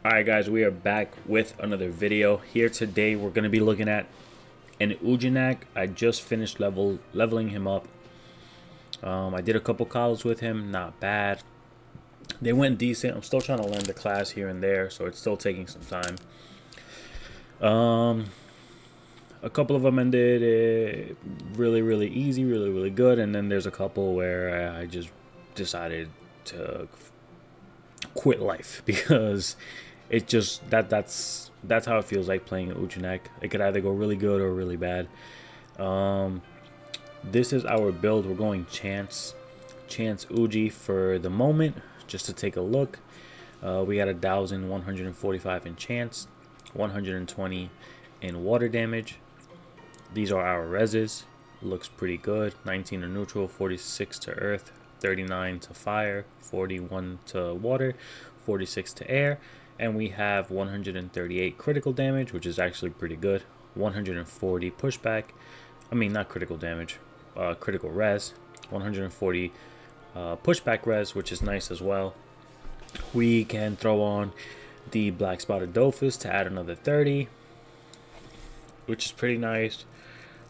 Alright guys, we are back with another video. Here today we're going to be looking at an Ouginak. I just finished leveling him up. I did a couple calls with him, not bad. They went decent. I'm still trying to learn the class here and there, so it's still taking some time. A couple of them ended really easy, really good, and then there's a couple where I just decided to quit life because it just that's how it feels like playing Ouginak. It could either go really good or really bad. This is our build. We're going chance Ougi for the moment, just to take a look. We got 1,145 in chance, 120 in water damage. These are our reses. Looks pretty good. 19 to neutral, 46 to earth, 39 to fire, 41 to water, 46 to air, and we have 138 critical damage, which is actually pretty good. 140 pushback. I mean, not critical damage, critical res. 140 pushback res, which is nice as well. We can throw on the black spotted Dofus to add another 30, which is pretty nice.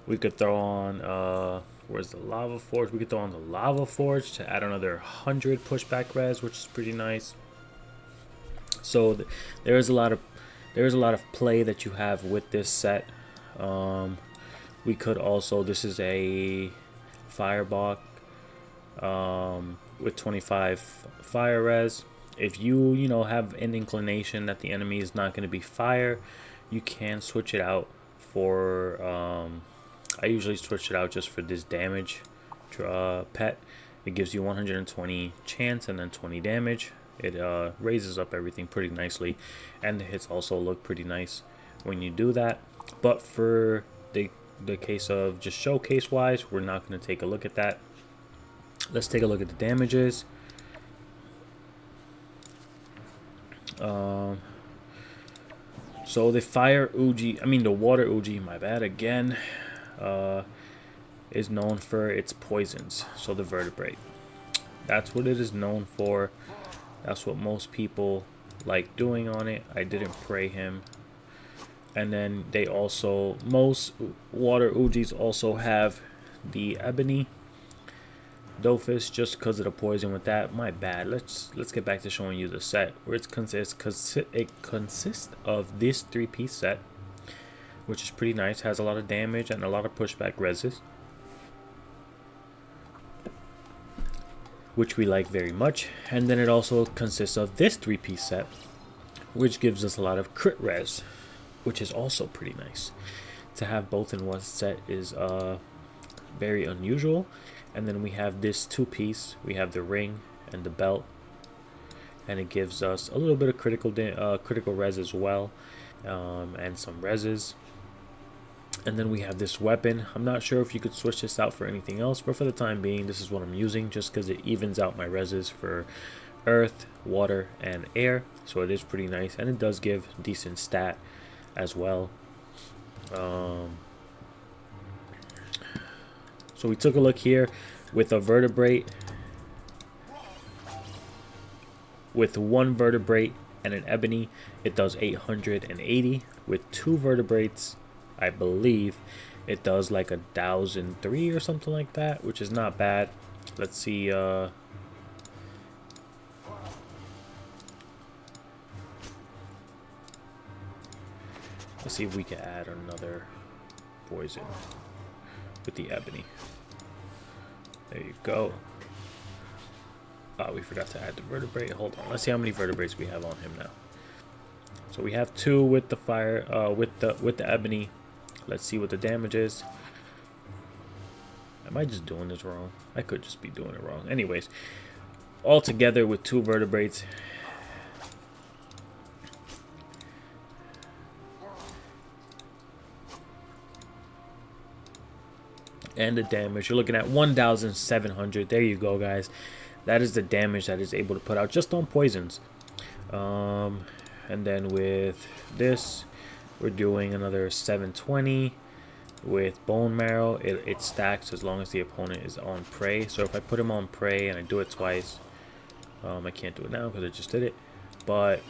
We could throw on where's the lava forge? We could throw on the lava forge to add another 100 pushback res, which is pretty nice. So there is a lot of play that you have with this set. We could also, this is a fireball with 25 fire res. If you have an inclination that the enemy is not going to be fire, you can switch it out for I usually switch it out just for this damage pet. It gives you 120 chance and then 20 damage. It raises up everything pretty nicely, and the hits also look pretty nice when you do that. But for the case of just showcase wise, we're not going to take a look at that. Let's take a look at the damages. So the fire Ougi, the water Ougi, my bad again, is known for its poisons. So the vertebrate, that's what it is known for. That's what most people like doing on it. I didn't pray him. And then they also, most water Ougis also have the ebony Dofus, just because of the poison with that. My bad. Let's get back to showing you the set, where it consists of this 3-piece set, which is pretty nice. Has a lot of damage and a lot of pushback reses, which we like very much. And then it also consists of this 3-piece set, which gives us a lot of crit res, which is also pretty nice. To have both in one set is very unusual. And then we have this 2-piece. We have the ring and the belt, and it gives us a little bit of critical res as well, and some reses. And then we have this weapon. I'm not sure if you could switch this out for anything else, but for the time being, this is what I'm using, just because it evens out my reses for earth, water, and air. So it is pretty nice, and it does give decent stat as well. So we took a look here with a vertebrate, with 1 vertebrate and an ebony, it does 880. With 2 vertebrates, I believe it does like 1,003 or something like that, which is not bad. Let's see. Let's see if we can add another poison with the ebony. There you go. Oh, we forgot to add the vertebrate. Hold on. Let's see how many vertebrates we have on him now. So we have 2 with the fire, with the ebony. Let's see what the damage is. Am I just doing this wrong? I could just be doing it wrong. Anyways, all together with 2 vertebrates, and the damage, you're looking at 1,700. There you go, guys. That is the damage that is able to put out just on poisons. And then with this, we're doing another 720 with bone marrow. It stacks as long as the opponent is on prey. So if I put him on prey and I do it twice, I can't do it now because I just did it, but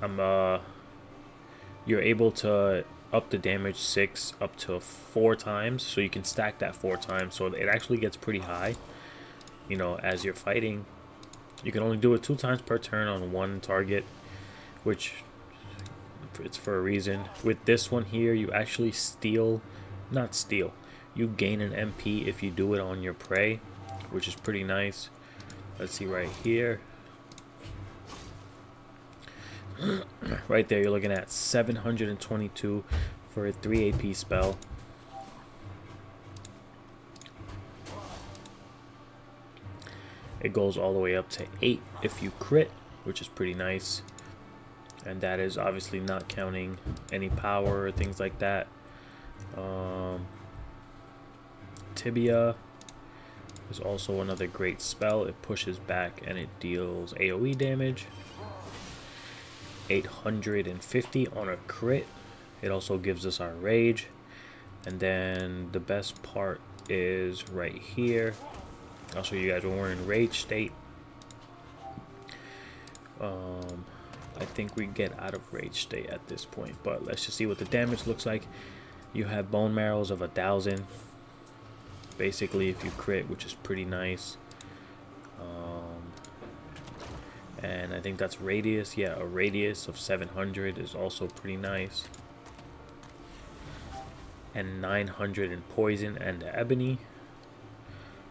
I'm you're able to up the damage 6 up to 4 times, so you can stack that 4 times, so it actually gets pretty high. You know, as you're fighting, you can only do it 2 times per turn on one target, which it's for a reason. With this one here, you actually not steal, you gain an MP if you do it on your prey, which is pretty nice. Let's see right here. Right there, you're looking at 722 for a 3 AP spell. It goes all the way up to 8 if you crit, which is pretty nice. And that is obviously not counting any power or things like that. Tibia is also another great spell. It pushes back and it deals AoE damage. 850 on a crit. It also gives us our rage. And then the best part is right here. I'll show you guys when we're in rage state. I think we get out of rage state at this point, but let's just see what the damage looks like. You have bone marrows of 1,000 basically if you crit, which is pretty nice. And I think that's radius. Yeah, a radius of 700 is also pretty nice. And 900 in poison and ebony.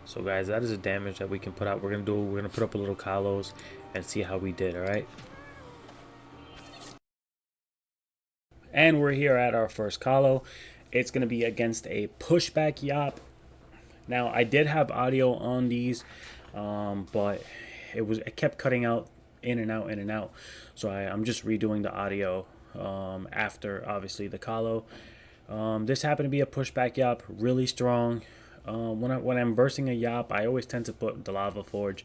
So guys, that is a damage that we can put out. We're gonna put up a little Kalos and see how we did. All right. And we're here at our first Kalo. It's gonna be against a pushback Yop. Now I did have audio on these, but it kept cutting out, in and out, in and out. So I'm just redoing the audio after obviously the Kalo. This happened to be a pushback Yop, really strong. When I'm versing a Yop, I always tend to put the Lava Forge,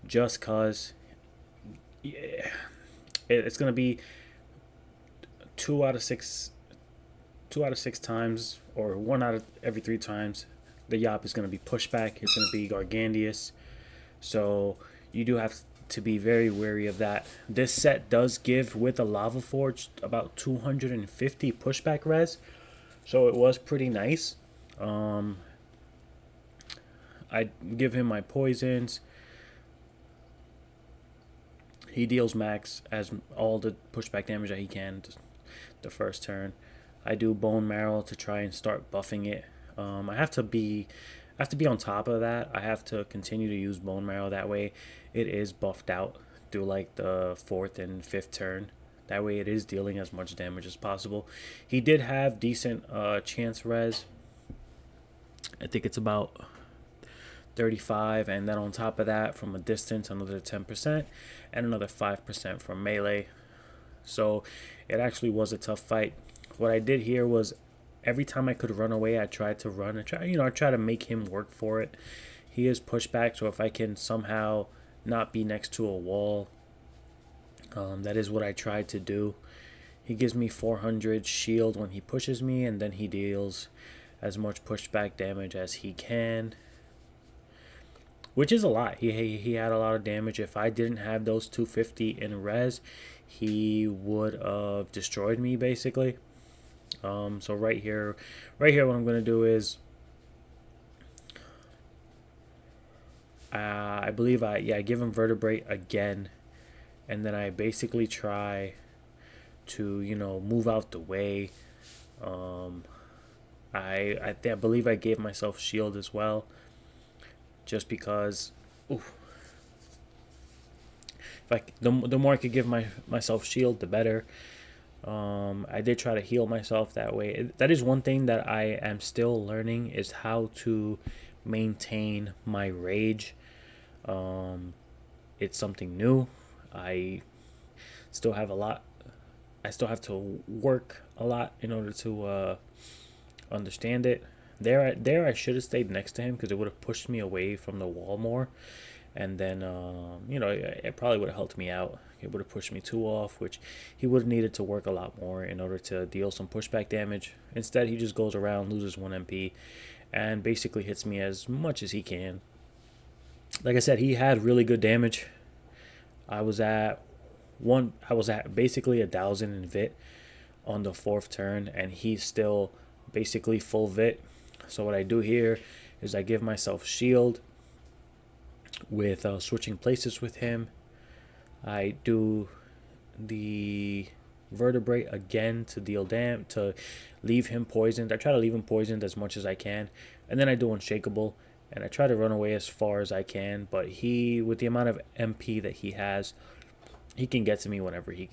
just cause it's gonna be 2 out of 6 times, or 1 out of every 3 times. The Yop is gonna be pushback. It's gonna be Gargandius, so you do have to be very wary of that. This set does give, with a Lava Forge, about 250 pushback res, so it was pretty nice. I give him my poisons. He deals max as all the pushback damage that he can the first turn. I do bone marrow to try and start buffing it. I have to be on top of that. I have to continue to use bone marrow. That way it is buffed out through like the 4th and 5th turn. That way it is dealing as much damage as possible. He did have decent chance res. I think it's about 35, and then on top of that, from a distance, another 10% and another 5% from melee. So it actually was a tough fight. What I did here was, every time I could run away, I tried to run. I try to make him work for it. He is pushback, so if I can somehow not be next to a wall, that is what I tried to do. He gives me 400 shield when he pushes me, and then he deals as much pushback damage as he can, which is a lot. He had a lot of damage. If I didn't have those 250 in res, he would have destroyed me basically. So right here what I'm gonna do is, I believe I give him vertebrate again, and then I basically try to move out the way. I believe I gave myself shield as well, just because. Oof, the more I could give myself shield, the better. I did try to heal myself that way. That is one thing that I am still learning, is how to maintain my rage. It's something new. I still have to work a lot in order to understand it. There I should have stayed next to him, because it would have pushed me away from the wall more, and then it probably would have helped me out. It would have pushed me 2 off, which he would have needed to work a lot more in order to deal some pushback damage. Instead, he just goes around, loses 1 MP, and basically hits me as much as he can. Like I said, he had really good damage. I was at I was at basically 1,000 in vit on the fourth turn, and he's still basically full vit. So what I do here is I give myself shield with switching places with him. I do the vertebrae again to deal to leave him poisoned. I try to leave him poisoned as much as I can, and then I do unshakable, and I try to run away as far as I can. But he, with the amount of MP that he has, he can get to me whenever he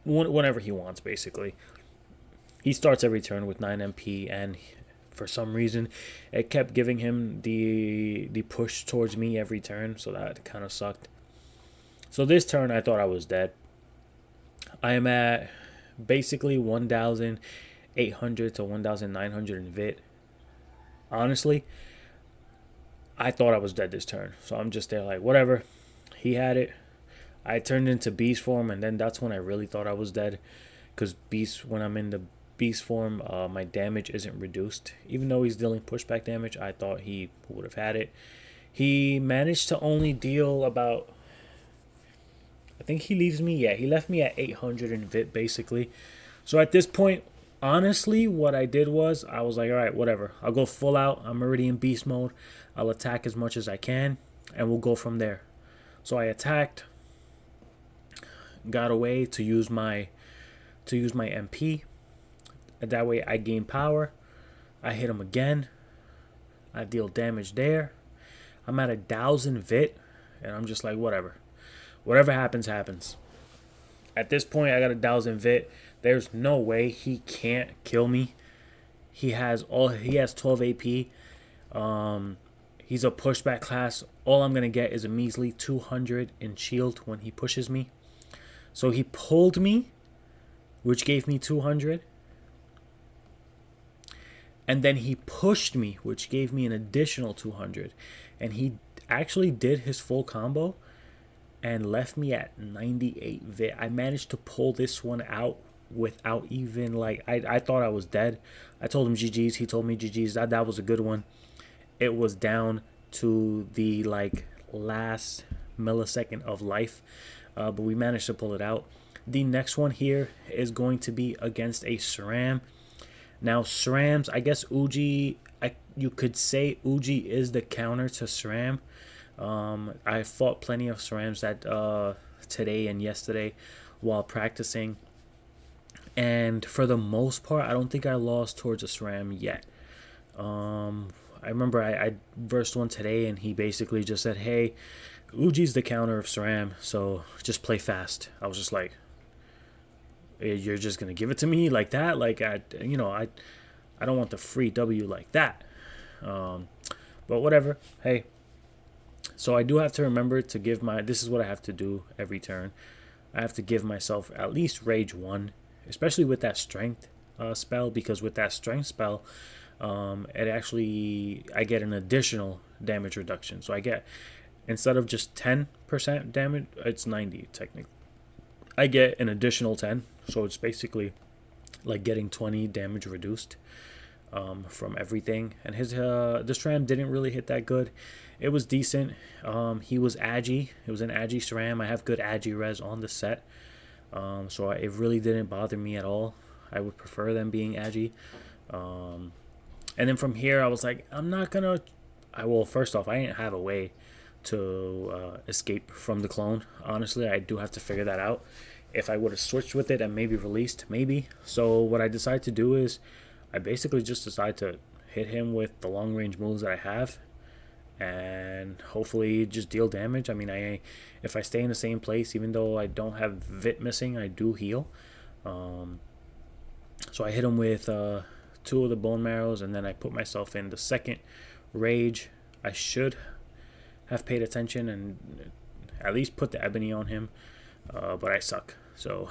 wants. Basically, he starts every turn with 9 MP, and for some reason, it kept giving him the push towards me every turn, so that kind of sucked. So this turn, I thought I was dead. I am at basically 1,800 to 1,900 in vit. Honestly, I thought I was dead this turn. So I'm just there like, whatever. He had it. I turned into beast form, and then that's when I really thought I was dead. Because when I'm in the beast form, my damage isn't reduced. Even though he's dealing pushback damage, I thought he would have had it. He managed to only deal about... I think he left me at 800 in vit, basically. So at this point, honestly, what I did was, I was like, all right, whatever. I'll go full out. I'm already in beast mode. I'll attack as much as I can, and we'll go from there. So I attacked, got away to use my MP. That way I gain power. I hit him again. I deal damage there. I'm at 1,000 vit, and I'm just like, whatever. Whatever happens, happens. At this point, I got 1,000 vit. There's no way he can't kill me. He has 12 AP. He's a pushback class. All I'm gonna get is a measly 200 in shield when he pushes me. So he pulled me, which gave me 200. And then he pushed me, which gave me an additional 200. And he actually did his full combo and left me at 98 vit. I managed to pull this one out without even, like, I thought I was dead. I told him GG's. He told me GG's. That was a good one. It was down to the, like, last millisecond of life. But we managed to pull it out. The next one here is going to be against a SRAM. Now, SRAMs, I guess Ougi, you could say Ougi is the counter to SRAM. I fought plenty of SRAMs today and yesterday while practicing, and for the most part, I don't think I lost towards a SRAM yet. I remember I versed one today, and he basically just said, "Hey, Ougi's the counter of SRAM, so just play fast." I was just like, "You're just gonna give it to me like that? Like I don't want the free W like that." But whatever. Hey. So I do have to remember to give this is what I have to do every turn. I have to give myself at least rage 1, especially with that strength spell, because with that strength spell, I get an additional damage reduction. So I get, instead of just 10% damage, it's 90 technically. I get an additional 10, so it's basically like getting 20 damage reduced from everything. And this SRAM didn't really hit that good. It was decent. He was Agi. It was an Agi SRAM. I have good Agi res on the set, so it really didn't bother me at all. I would prefer them being Agi. And then from here, I was like, I'm not gonna. First off, I didn't have a way to escape from the clone. Honestly, I do have to figure that out. If I would have switched with it and maybe released, maybe. So what I decided to do is, I basically just decided to hit him with the long range moves that I have, and hopefully just deal damage. I mean, if I stay in the same place, even though I don't have vit missing, I do heal. So I hit him with 2 of the bone marrows, and then I put myself in the second rage. I should have paid attention and at least put the ebony on him, but I suck. So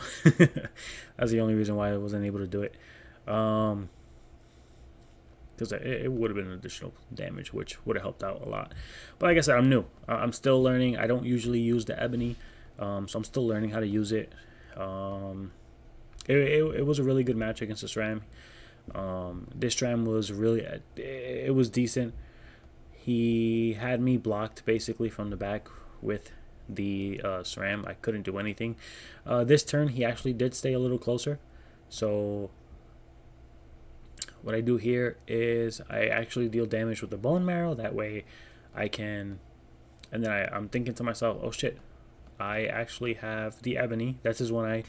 that's the only reason why I wasn't able to do it. Because it would have been additional damage, which would have helped out a lot. But like I said, I'm new. I'm still learning. I don't usually use the ebony, so I'm still learning how to use it. It was a really good match against this SRAM. This SRAM was it was decent. He had me blocked basically from the back with the SRAM. I couldn't do anything. This turn, he actually did stay a little closer. So what I do here is I actually deal damage with the bone marrow. That way I can, and then I'm thinking to myself, oh shit, I actually have the ebony. This is when I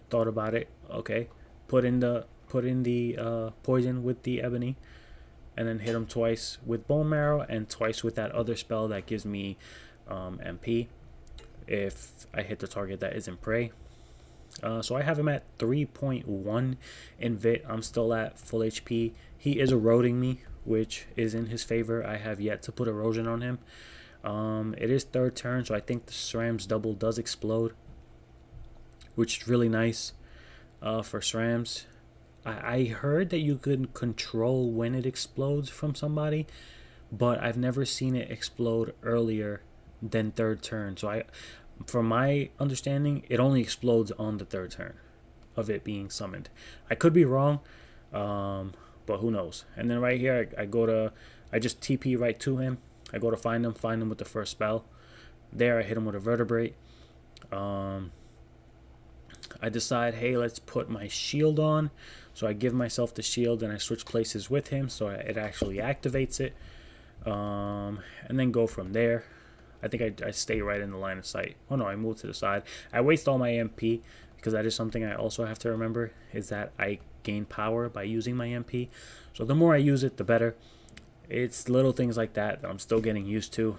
thought about it. Okay, put in the poison with the ebony, and then hit him twice with bone marrow and twice with that other spell that gives me MP if I hit the target that isn't prey. So I have him at 3.1 in Vit. I'm still at full HP. He is eroding me, which is in his favor. I have yet to put erosion on him. It is third turn, so I think the SRAM's double does explode, which is really nice for SRAMs. I heard that you could control when it explodes from somebody, but I've never seen it explode earlier than third turn. So from my understanding, it only explodes on the third turn of it being summoned. I could be wrong, but who knows. And then right here, I just TP right to him. I go to find him with the first spell. There, I hit him with a vertebrate. I decide, hey, let's put my shield on. So I give myself the shield and I switch places with him so it actually activates it. And then go from there. I think I stay right in the line of sight. Oh no, I move to the side. I waste all my MP because that is something I also have to remember, is that I gain power by using my MP. So the more I use it, the better. It's little things like that I'm still getting used to.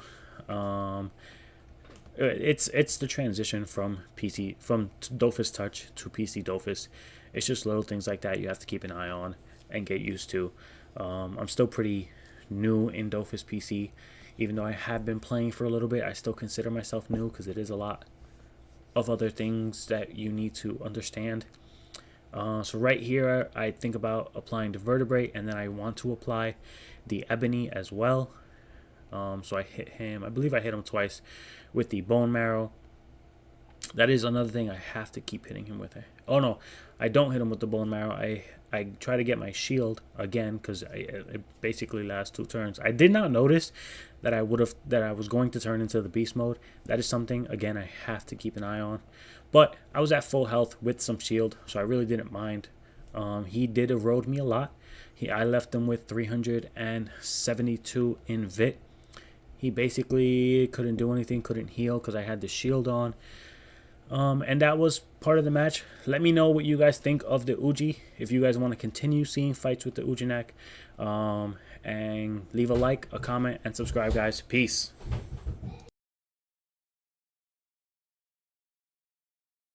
It's the transition from Dofus Touch to PC Dofus. It's just little things like that you have to keep an eye on and get used to. I'm still pretty new in Dofus PC. Even though I have been playing for a little bit, I still consider myself new because it is a lot of other things that you need to understand. So right here, I think about applying the vertebrate, and then I want to apply the ebony as well. So I hit him. I believe I hit him twice with the bone marrow. That is another thing I have to keep hitting him with. Oh no, I don't hit him with the bone marrow. I try to get my shield again because it basically lasts 2 turns. I did not notice that I was going to turn into the beast mode. That is something again I have to keep an eye on. But I was at full health with some shield, so I really didn't mind. He did erode me a lot. I left him with 372 in Vit. He basically couldn't do anything, couldn't heal because I had the shield on. And that was part of the match. Let me know what you guys think of the Ougi. If you guys want to continue seeing fights with the Ouginak. And leave a like, a comment, and subscribe, guys. Peace.